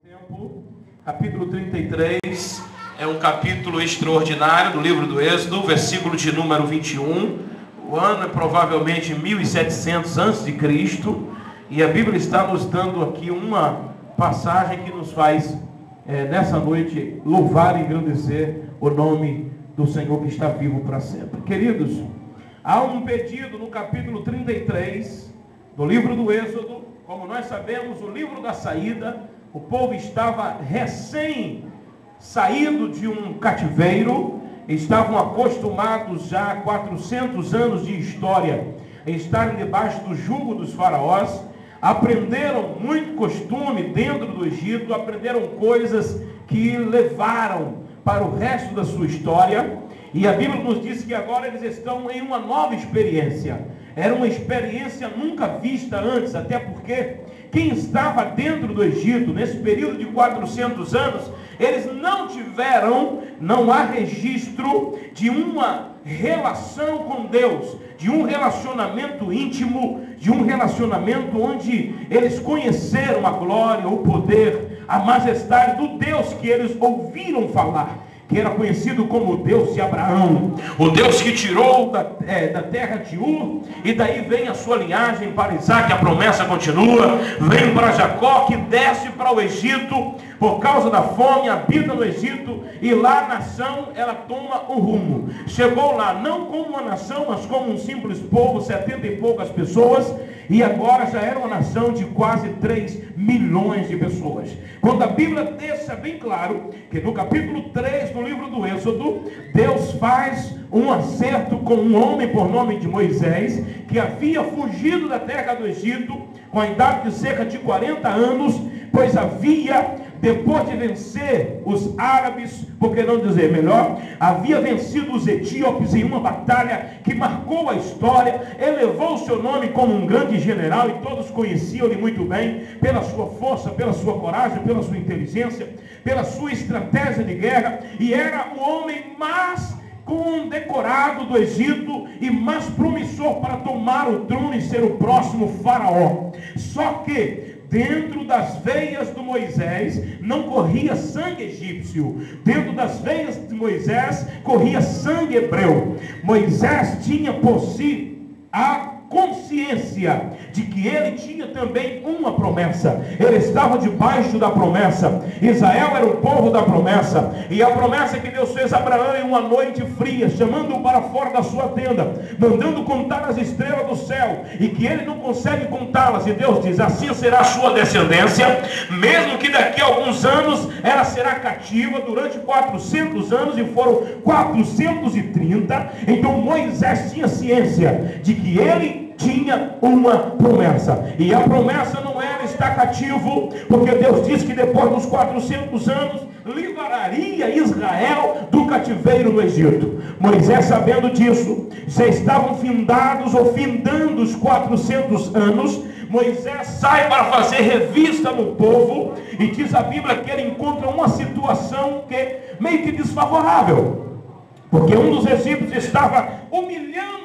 Tempo, capítulo 33 é um capítulo extraordinário do livro do Êxodo, versículo de número 21. O ano é provavelmente 1700 a.C. e a Bíblia está nos dando aqui uma passagem que nos faz, nessa noite, louvar e engrandecer o nome do Senhor que está vivo para sempre. Queridos, há um pedido no capítulo 33 do livro do Êxodo. Como nós sabemos, o livro da saída. O povo estava recém saído de um cativeiro, estavam acostumados já a 400 anos de história em estarem debaixo do jugo dos faraós, aprenderam muito costume dentro do Egito, aprenderam coisas que levaram para o resto da sua história, e a Bíblia nos diz que agora eles estão em uma nova experiência. Era uma experiência nunca vista antes, até porque quem estava dentro do Egito, nesse período de 400 anos, eles não há registro de uma relação com Deus, de um relacionamento íntimo, de um relacionamento onde eles conheceram a glória, o poder, a majestade do Deus que eles ouviram falar, que era conhecido como o Deus de Abraão, o Deus que tirou da terra de Ur, e daí vem a sua linhagem para Isaac, a promessa continua, vem para Jacó, que desce para o Egito, por causa da fome, habita no Egito, e lá a nação, ela toma um rumo. Chegou lá, não como uma nação, mas como um simples povo, 70 e poucas pessoas, e agora já era uma nação de quase 3 milhões de pessoas. Quando a Bíblia deixa bem claro que no capítulo 3 do livro do Êxodo, Deus faz um acerto com um homem por nome de Moisés, que havia fugido da terra do Egito com a idade de cerca de 40 anos, pois havia, depois de vencer os árabes, por que não dizer melhor, havia vencido os etíopes em uma batalha que marcou a história, elevou o seu nome como um grande general, e todos conheciam-lhe muito bem, pela sua força, pela sua coragem, pela sua inteligência, pela sua estratégia de guerra, e era o homem mais condecorado do Egito e mais promissor para tomar o trono e ser o próximo faraó. Só que dentro das veias de Moisés não corria sangue egípcio, dentro das veias de Moisés corria sangue hebreu. Moisés tinha por si a consciência de que ele tinha também uma promessa. Ele estava debaixo da promessa. Israel era o povo da promessa, e a promessa que Deus fez a Abraão em uma noite fria, chamando-o para fora da sua tenda, mandando contar as estrelas do céu, e que ele não consegue contá-las, e Deus diz: assim será a sua descendência, mesmo que daqui a alguns anos ela será cativa durante 400 anos, e foram 430. Então Moisés tinha ciência de que ele tinha uma promessa, e a promessa não era estar cativo, porque Deus disse que depois dos 400 anos livraria Israel do cativeiro no Egito. Moisés, sabendo disso, já estavam findados ou findando os 400 anos. Moisés sai para fazer revista no povo, e diz a Bíblia que ele encontra uma situação que meio que desfavorável, porque um dos egípcios estava humilhando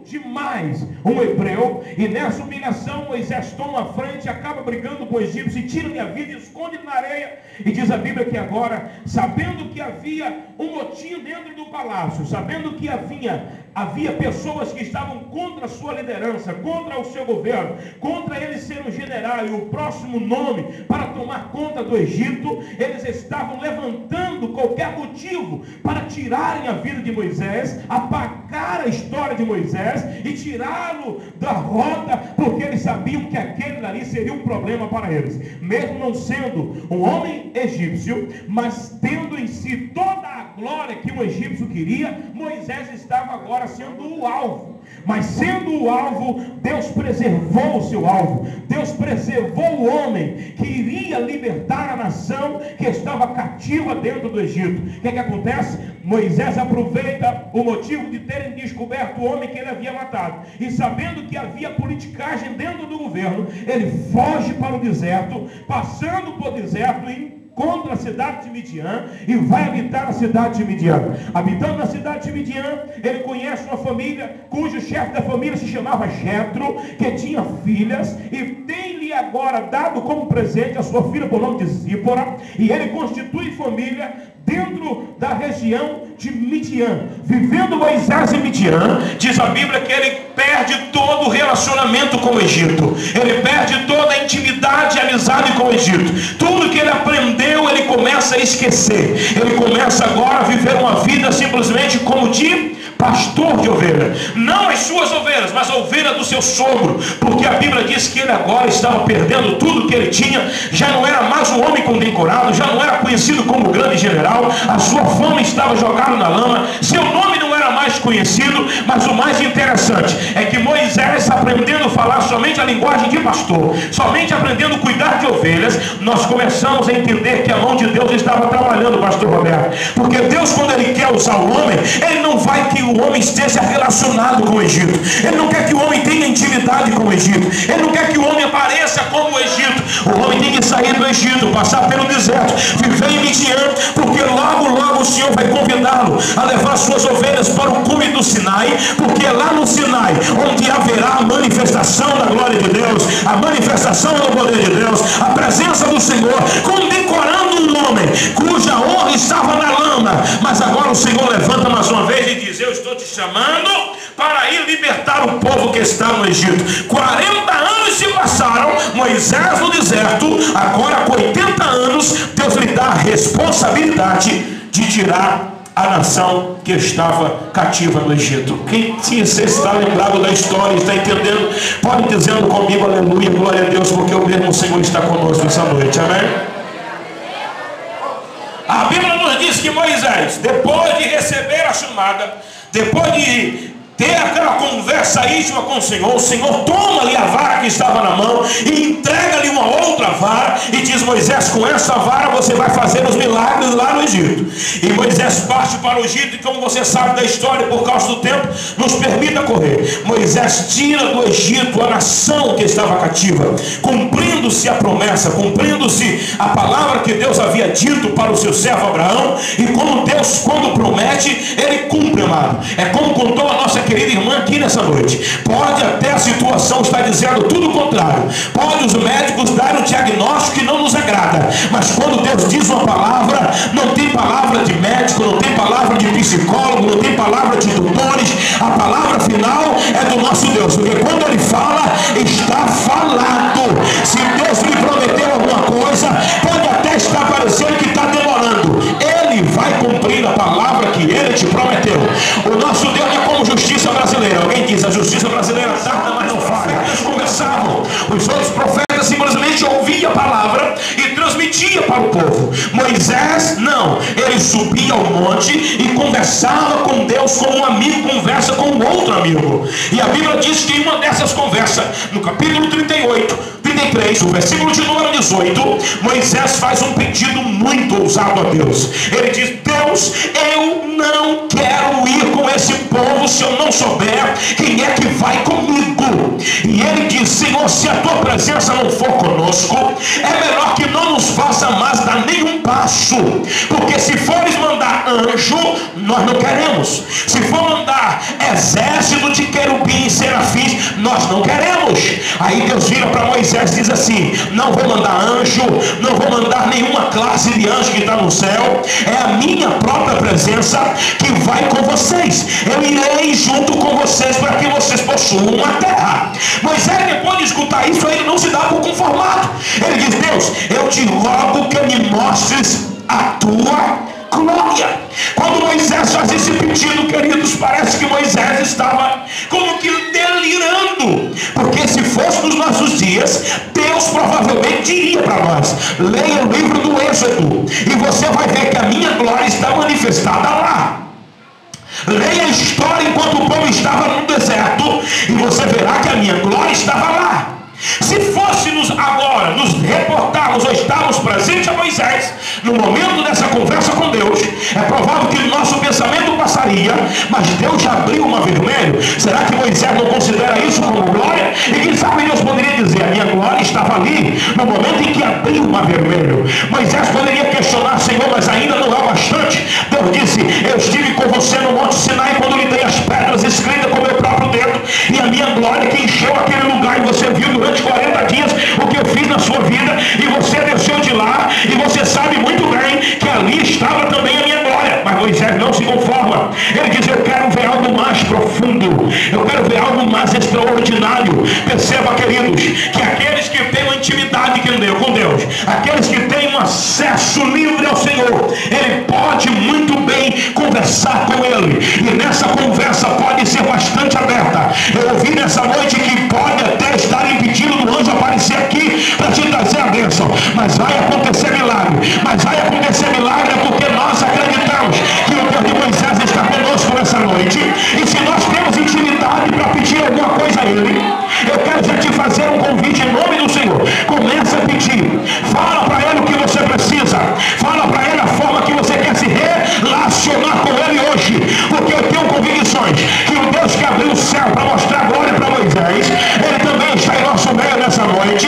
demais um hebreu, e nessa humilhação Moisés toma a frente, acaba brigando com o egípcio, e tira-lhe a vida e esconde na areia. E diz a Bíblia que agora, sabendo que havia um motim dentro do palácio, sabendo que havia pessoas que estavam contra a sua liderança, contra o seu governo, contra ele ser um general e o próximo nome para tomar conta do Egito, eles estavam levantando qualquer motivo para tirarem a vida de Moisés, apagar a história de Moisés e tirá-lo da rota, porque eles sabiam que aquele dali seria um problema para eles. Mesmo não sendo um homem egípcio, mas tendo em si toda a glória que o egípcio queria, Moisés estava agora sendo o alvo. Mas sendo o alvo, Deus preservou o seu alvo. Deus preservou o homem que iria libertar a nação que estava cativa dentro do Egito. O que acontece? Moisés aproveita o motivo de terem descoberto o homem que ele havia matado, e sabendo que havia politicagem dentro do governo, ele foge para o deserto, passando por deserto, contra a cidade de Midian, e vai habitar na cidade de Midian. Habitando na cidade de Midian, ele conhece uma família cujo chefe da família se chamava Jetro, que tinha filhas, e tem-lhe lhe agora dado como presente a sua filha por nome de Zípora, e ele constitui família dentro da região de Midian. Vivendo Moisés em Midian, diz a Bíblia que ele perde todo o relacionamento com o Egito, ele perde toda a intimidade e amizade com o Egito. Tudo que ele aprendeu, ele começa a esquecer. Ele começa agora a viver uma vida simplesmente como de pastor de ovelha, não as suas ovelhas, mas a ovelha do seu sogro, porque a Bíblia diz que ele agora estava perdendo tudo que ele tinha, já não era mais um homem condecorado, já não era conhecido como grande general, a sua fama estava jogada na lama, seu nome não era mais conhecido. Mas o mais interessante é que Moisés, aprendendo a falar somente a linguagem de pastor, somente aprendendo a cuidar de ovelhas, nós começamos a entender que a mão de Deus estava trabalhando, pastor Roberto, porque Deus, quando ele quer usar o homem, ele não vai que o homem esteja relacionado com o Egito, ele não quer que o homem tenha intimidade com o Egito, ele não quer que o homem apareça como o Egito. O homem tem que sair do Egito, passar pelo deserto, viver em Midian, porque logo o Senhor vai convidá-lo a levar suas ovelhas para o cume do Sinai, porque é lá no Sinai onde haverá a manifestação da glória de Deus, a manifestação do poder de Deus, a presença do Senhor, condecorando um homem cuja honra estava na lama. Mas agora o Senhor levanta mais uma vez e diz: eu estou te chamando para ir libertar o povo que está no Egito. 40 anos se passaram, Moisés no deserto, agora com 80 anos, Deus lhe dá a responsabilidade de tirar a nação que estava cativa no Egito. Quem você está lembrado da história, está entendendo, pode dizendo comigo aleluia, glória a Deus, porque o mesmo Senhor está conosco essa noite, amém? A Bíblia nos diz que Moisés, depois de receber a chamada, depois de ter aquela conversa íntima com o Senhor toma-lhe a vara que estava na mão e entrega-lhe uma outra vara e diz: Moisés, com essa vara você vai fazer os milagres lá no Egito. E Moisés parte para o Egito, e como você sabe da história, por causa do tempo, nos permita correr. Moisés tira do Egito a nação que estava cativa, cumprindo-se a promessa, cumprindo-se a palavra que Deus havia dito para o seu servo Abraão. E como Deus, quando promete, ele cumpre, amado. É como contou a nossa querida irmã aqui nessa noite. Pode até a situação estar dizendo tudo o contrário, pode os médicos darem um diagnóstico que não nos agrada, mas quando Deus diz uma palavra, não tem palavra de médico, não tem palavra de psicólogo, não tem palavra de doutores. A palavra final é do nosso Deus, porque quando ele fala, está falado. Se Deus lhe prometeu alguma coisa, pode até estar parecendo que está demorando, ele vai cumprir a palavra que ele te prometeu. O nosso Deus é como justiça brasileira. Alguém diz: a justiça brasileira tarda, mas não falha. Os conversavam, os outros profetas simplesmente ouviam a palavra e transmitia para o povo. Moisés não, ele subia ao monte e conversava com Deus como um amigo conversa com um outro amigo. E a Bíblia diz que em uma dessas conversas, no capítulo 33, o versículo de número 18, Moisés faz um pedido muito ousado a Deus. Ele diz: Deus, eu não quero ir com esse povo se eu não souber quem é que vai comigo. E ele diz: Senhor, se a tua presença não for conosco, é melhor que não nos faça mais dar nenhum passo, porque se fores mandar anjo, nós não queremos. Se for mandar exército de querubins e serafins, nós não queremos. Aí Deus vira para Moisés e diz assim: não vou mandar anjo, não vou mandar nenhuma classe de anjo que está no céu, é a minha própria presença que vai com vocês. Eu irei junto com vocês para que vocês possuam a terra. Moisés, depois de escutar isso, ele não se dá por conformado. Ele diz: Deus, eu te rogo que me mostres a tua glória. Quando Moisés faz esse pedido, queridos, parece que Moisés estava como que delirando, porque se fosse nos nossos dias, Deus provavelmente diria para nós: leia o livro do Êxodo e você vai ver que a minha glória está manifestada lá. Leia a história enquanto o povo estava no deserto e você verá que a minha glória estava lá. Se fôssemos agora nos reportarmos ou estarmos presentes a Moisés no momento dessa conversa com Deus, é provável que o nosso pensamento passaria: mas Deus já abriu o mar vermelho, será que Moisés não considera isso como glória? E quem sabe Deus poderia dizer: a minha glória estava ali no momento em que abriu o mar vermelho. Moisés poderia questionar: Senhor, mas ainda não é bastante? Deus disse: eu estive com você no monte Sinai quando lhe dei as pedras escritas com o meu próprio dedo, e a minha glória que encheu aquele lugar, e você viu durante 40 dias o que eu Começa a pedir. Fala para ele o que você precisa. Fala para ele a forma que você quer se relacionar com ele hoje. Porque eu tenho convicções que o Deus que abriu o céu para mostrar glória para Moisés, ele também está em nosso meio nessa noite.